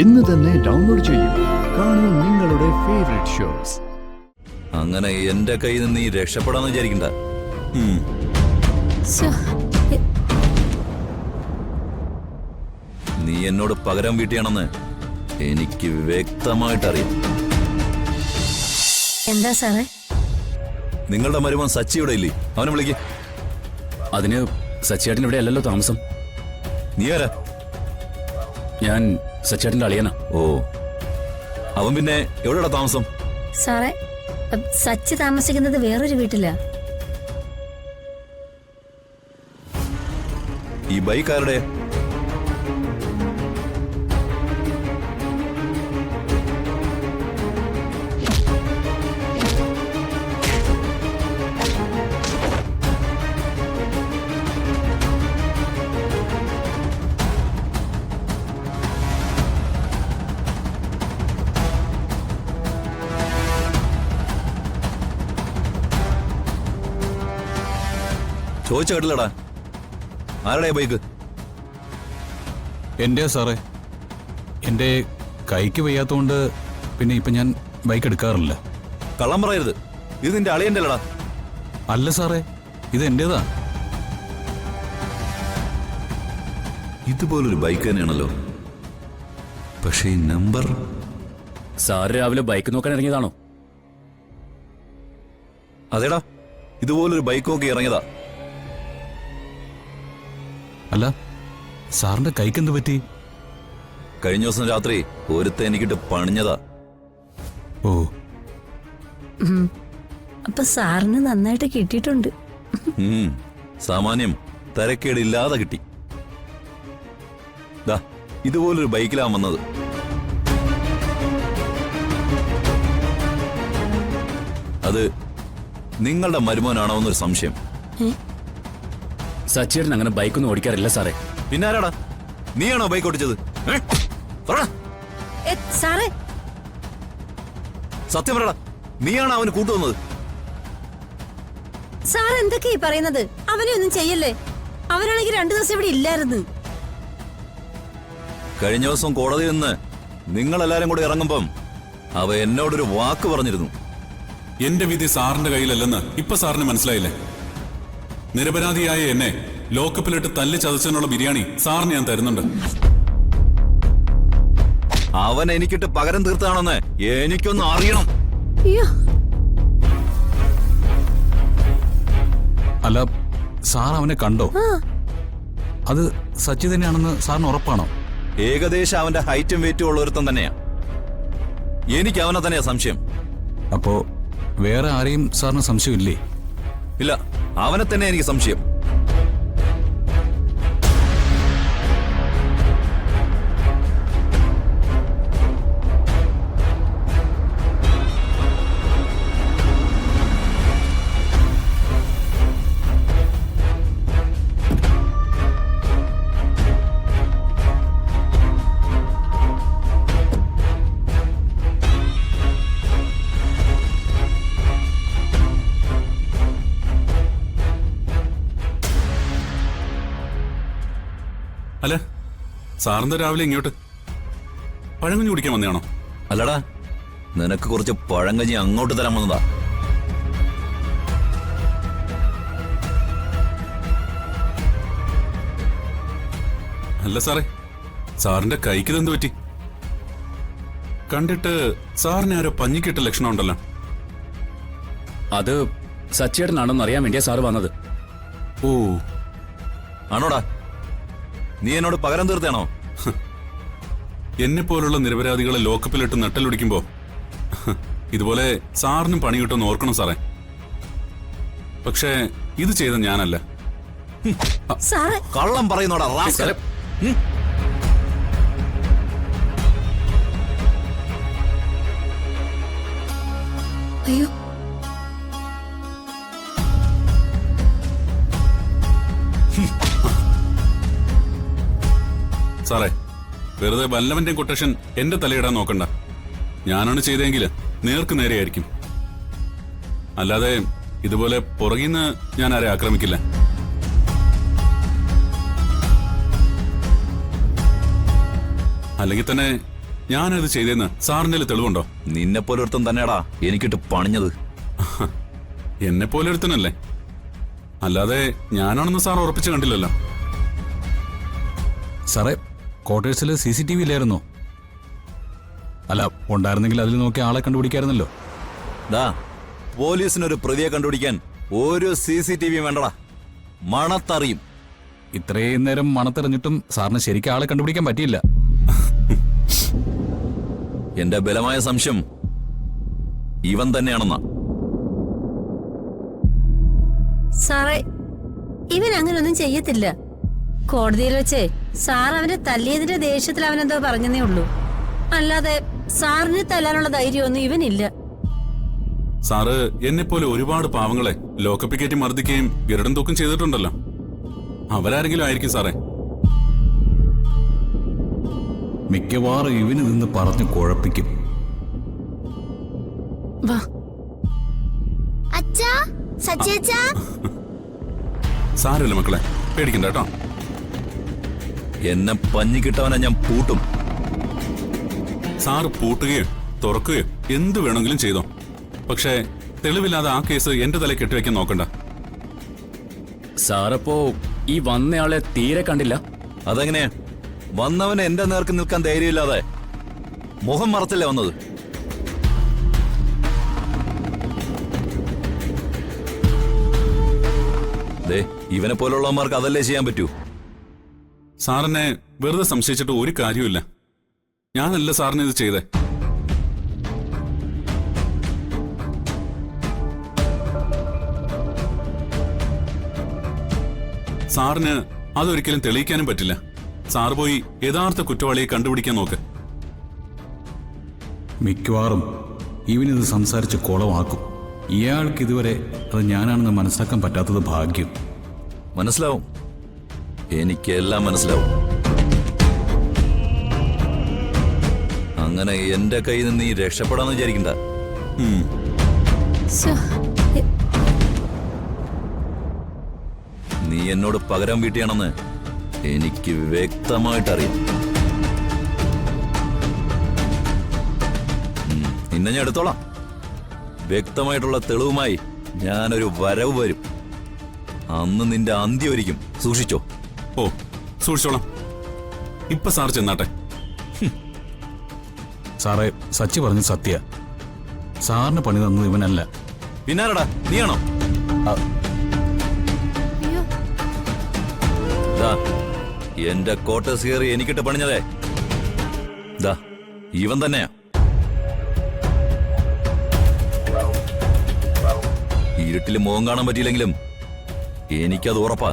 ഇന്ന് തന്നെ ഡൗൺലോഡ് ചെയ്യൂ. കാണൂ നിങ്ങളുടെ ഫേവറേറ്റ് ഷോസ്. അങ്ങനെ എന്റെ കയ്യിൽ നിന്ന് നീ രക്ഷപ്പെടാന്ന് വിചാരിക്കണ്ട. നീ എന്നോട് പകരം വീട്ടിയാണെന്ന് എനിക്ക് വ്യക്തമായിട്ടറിയാം. എന്താ സാറേ? നിങ്ങളുടെ മരുമോൻ സച്ചി ഇവിടെ ഇല്ലേ? അവനെ വിളിക്ക്. അതിന് സച്ചിയേട്ടൻ ഇവിടെ അല്ലല്ലോ താമസം. നീ ആരാ? ഞാൻ സച്ചിയേട്ടൻ്റെ അളിയനാ. ഓ, അവൻ പിന്നെ എവിടെയാ താമസം? സാറേ, സച്ചി താമസിക്കുന്നത് വേറൊരു വീട്ടിലാ. ഈ ബൈക്ക് ആരുടെ? ചോദിച്ച കേട്ടില്ലടാ, ആരുടെ ബൈക്ക്? എന്റെയാ സാറേ. എന്റെ കൈക്ക് വയ്യാത്തോണ്ട് പിന്നെ ഇപ്പൊ ഞാൻ ബൈക്ക് എടുക്കാറില്ല. കള്ളം പറയരുത്, ഇത് നിന്റെ അളിയന്റെ അല്ലടാ. അല്ല സാറേ, ഇത് എന്റേതാ. ഇതുപോലൊരു ബൈക്ക് തന്നെയാണല്ലോ, പക്ഷേ ഈ നമ്പർ. സാറ് രാവിലെ ബൈക്ക് നോക്കാൻ ഇറങ്ങിയതാണോ? അതേടാ, ഇതുപോലൊരു ബൈക്ക് നോക്കി ഇറങ്ങിയതാ. അല്ല, സാറിന്റെ കൈക്ക് എന്ത് പറ്റി? കഴിഞ്ഞ ദിവസം രാത്രി ഒരുത്ത എനിക്കിട്ട് പണിഞ്ഞതാ. ഓ, അപ്പൊ സാറിന് നന്നായിട്ട് കിട്ടിയിട്ടുണ്ട്. സാമാന്യം തരക്കേടില്ലാതെ കിട്ടി. ദാ ഇതുപോലൊരു ബൈക്കിലാ വന്നത്. അത് നിങ്ങളുടെ മരുമോനാണോ എന്നൊരു സംശയം. സച്ചിയേട്ടൻ അങ്ങനെ ബൈക്കൊന്നും ഓടിക്കാറില്ല സാറേ. പിന്നെ ആരാടാ? നീയാണോ ബൈക്ക് ഓടിച്ചത്? സാറേ, സത്യം പറയടാ, നീയാണോ അവന് കൂട്ടുവന്നത്? സാർ എന്തൊക്കെയാ പറയുന്നത്? അവനെ ഒന്നും ചെയ്യല്ലേ. അവനാണെങ്കിൽ 2 ദിവസം ഇവിടെ ഇല്ലായിരുന്നു. കഴിഞ്ഞ ദിവസം കോടതിയിൽ നിന്ന് നിങ്ങളെല്ലാരും കൂടെ ഇറങ്ങുമ്പം അവ എന്നോടൊരു വാക്ക് പറഞ്ഞിരുന്നു. എന്റെ വിധി സാറിന്റെ കയ്യിലല്ലെന്ന് ഇപ്പൊ സാറിന് മനസ്സിലായില്ലേ? നിരപരാധിയായ എന്നെ ലോക്കപ്പിലിട്ട് തല്ലി ചതച്ചതിനുള്ള ബിരിയാണി സാറിന് ഞാൻ തരുന്നുണ്ട്. അവൻ എനിക്കിട്ട് പകരം തീർത്താണെന്ന് എനിക്കൊന്ന് അറിയണം. അല്ല, സാർ അവനെ കണ്ടോ? അത് സച്ചി തന്നെയാണെന്ന് സാറിന് ഉറപ്പാണോ? ഏകദേശം അവന്റെ ഹൈറ്റും വെയിറ്റും ഉള്ള ഒരുത്തൻ തന്നെയാ. എനിക്ക് അവനെ തന്നെയാ സംശയം. അപ്പോ വേറെ ആരെയും സാറിന് സംശയമില്ലേ? ഇല്ല, അവനെ തന്നെ എനിക്ക് സംശയം. അല്ല, സാറിന്റെ രാവിലെ ഇങ്ങോട്ട് പഴങ്കഞ്ഞി കുടിക്കാൻ വന്നതാണോ? അല്ലടാ, നിനക്ക് കുറച്ച് പഴങ്കഞ്ഞി അങ്ങോട്ട് തരാൻ വന്നതാ. അല്ല സാറേ, സാറിന്റെ കൈക്ക് ഇതെന്ത് പറ്റി? കണ്ടിട്ട് സാറിന് ആരോ പഞ്ഞിക്കിട്ട ലക്ഷണം ഉണ്ടല്ലോ. അത് സച്ചിയേട്ടനാണെന്ന് അറിയാൻ വേണ്ടിയാ സാറ് വന്നത്. ഓ, ആണോടാ? നീ എന്നോട് പകരം തീർത്താണോ? എന്നെ പോലുള്ള നിരപരാധികളെ ലോക്കപ്പിലിട്ട് നട്ടലൊടിക്കുമ്പോ ഇതുപോലെ സാറിനും പണി കിട്ടുമെന്ന് ഓർക്കണം സാറേ. പക്ഷേ ഇത് ചെയ്ത ഞാനല്ല. സാറേ, കള്ളം പറയുന്നോടാ റാസ്കൽ. അയ്യോ, സാറേ, വെറുതെ വല്ലവന്റെ കൊട്ടേഷൻ എന്റെ തലയിടാൻ നോക്കണ്ട. ഞാനാണ് ചെയ്തെങ്കിൽ നേർക്ക് നേരെയായിരിക്കും. അല്ലാതെ ഇതുപോലെ പുറകിന്ന് ഞാൻ ആരെ ആക്രമിക്കില്ല. അല്ലെങ്കിൽ തന്നെ ഞാനത് ചെയ്തേന്ന് സാറിന്റെ തെളിവുണ്ടോ? നിന്നെ പോലൊരുത്തൻ തന്നെയാടാ എനിക്കിട്ട് പണിഞ്ഞത്. എന്നെ പോലെ ഒരുത്തനല്ലേ, അല്ലാതെ ഞാനാണെന്ന് സാർ ഉറപ്പിച്ചു കണ്ടില്ലല്ലോ. സാറേ, ക്വാർട്ടേഴ്സിൽ CCTV ഇല്ലായിരുന്നോ? അല്ല, ഉണ്ടായിരുന്നെങ്കിൽ അതിൽ നോക്കി ആളെ കണ്ടുപിടിക്കായിരുന്നല്ലോ. ദാ, പോലീസിനൊരു പ്രതിയെ കണ്ടുപിടിക്കാൻ ഒരു CCTV വേണ്ടടാ, മണത്തറിയും. ഇത്രയും നേരം മണത്തെറിഞ്ഞിട്ടും സാറിന് ശരിക്കും ആളെ കണ്ടുപിടിക്കാൻ പറ്റിയില്ല. എന്റെ ബലമായ സംശയം ഇവൻ തന്നെയാണെന്നാ. സാറേ, ഇവൻ അങ്ങനൊന്നും ചെയ്യത്തില്ല. കോടതിയിൽ വെച്ചേ സാർ അവനെ തല്ലിയതിന്റെ ദേഷ്യത്തിൽ അവനെന്തോ പറഞ്ഞതേ ഉള്ളൂ. അല്ലാതെ സാറിന് തല്ലാനുള്ള ധൈര്യമൊന്നും ഇവനില്ല. സാറ് എന്നെ പോലെ ഒരുപാട് പാവങ്ങളെ ലോക്കപ്പിൽ കയറ്റി മർദ്ദിക്കുകയും ഗരുഡൻ തൂക്കം ചെയ്തിട്ടുണ്ടല്ലോ. അവരാരെങ്കിലും ആയിരിക്കും സാറേ. മിക്കവാറും ഇവന് നിന്ന് പറഞ്ഞു കുഴപ്പിക്കും. വാ. അച്ഛാ, സച്ചേച്ചാ. സാരമില്ല മക്കളെ, പേടിക്കണ്ട കേട്ടോ. എന്നെ പഞ്ഞി കിട്ടവനെ ഞാൻ പൂട്ടും. സാറ് പൂട്ടുകയോ തുറക്കുകയോ എന്തു വേണമെങ്കിലും ചെയ്തോ, പക്ഷേ തെളിവില്ലാതെ ആ കേസ് എന്റെ തല കെട്ടിവെക്കാൻ നോക്കണ്ട. സാറപ്പോ ഈ വന്നയാളെ തീരെ കണ്ടില്ല? അതെങ്ങനെയാ? വന്നവന് എന്റെ നേർക്ക് നിൽക്കാൻ ധൈര്യമില്ലാതെ മുഖം മറച്ചല്ലേ വന്നത്? ദേ, ഇവനെ പോലുള്ളവന്മാർക്ക് അതല്ലേ ചെയ്യാൻ പറ്റൂ. സാറിനെ വെറുതെ സംശയിച്ചിട്ട് ഒരു കാര്യമില്ല. ഞാനല്ല സാറിന് ഇത് ചെയ്തേ. സാറിന് അതൊരിക്കലും തെളിയിക്കാനും പറ്റില്ല. സാറ് പോയി യഥാർത്ഥ കുറ്റവാളിയെ കണ്ടുപിടിക്കാൻ നോക്ക്. മിക്കവാറും ഇവനിത് സംസാരിച്ച് കുളമാക്കും. ഇയാൾക്ക് ഇതുവരെ അത് ഞാനാണെന്ന് മനസ്സിലാക്കാൻ പറ്റാത്തത് ഭാഗ്യം. മനസ്സിലാവും, എനിക്കെല്ലാം മനസ്സിലാവും. അങ്ങനെ എന്റെ കയ്യിൽ നിന്ന് നീ രക്ഷപ്പെടാന്ന് വിചാരിക്കണ്ട. നീ എന്നോട് പകരം വീട്ടിയാണെന്ന് എനിക്ക് വ്യക്തമായിട്ടറിയാം. നിന്നെ ഞാൻ എടുത്തോളാം. വ്യക്തമായിട്ടുള്ള തെളിവുമായി ഞാനൊരു വരവ് വരും. അന്ന് നിന്റെ അന്ത്യം ഒരിക്കും. സൂക്ഷിച്ചോ. ഓ, സൂക്ഷിച്ചോളാം. ഇപ്പൊ സാർ ചെന്നാട്ടെ. സാറേ, സച്ചി പറഞ്ഞ സത്യ. സാറിന് പണി തന്നത് ഇവനല്ല. പിന്നാരടാ, നീയാണോ? ദാ, എന്റെ കോട്ടേഴ്സ് കയറി എനിക്കിട്ട് പണിഞ്ഞതേ ദാ ഇവൻ തന്നെയാ. ഇരുട്ടിൽ മുഖം കാണാൻ പറ്റിയില്ലെങ്കിലും എനിക്കത് ഉറപ്പാ.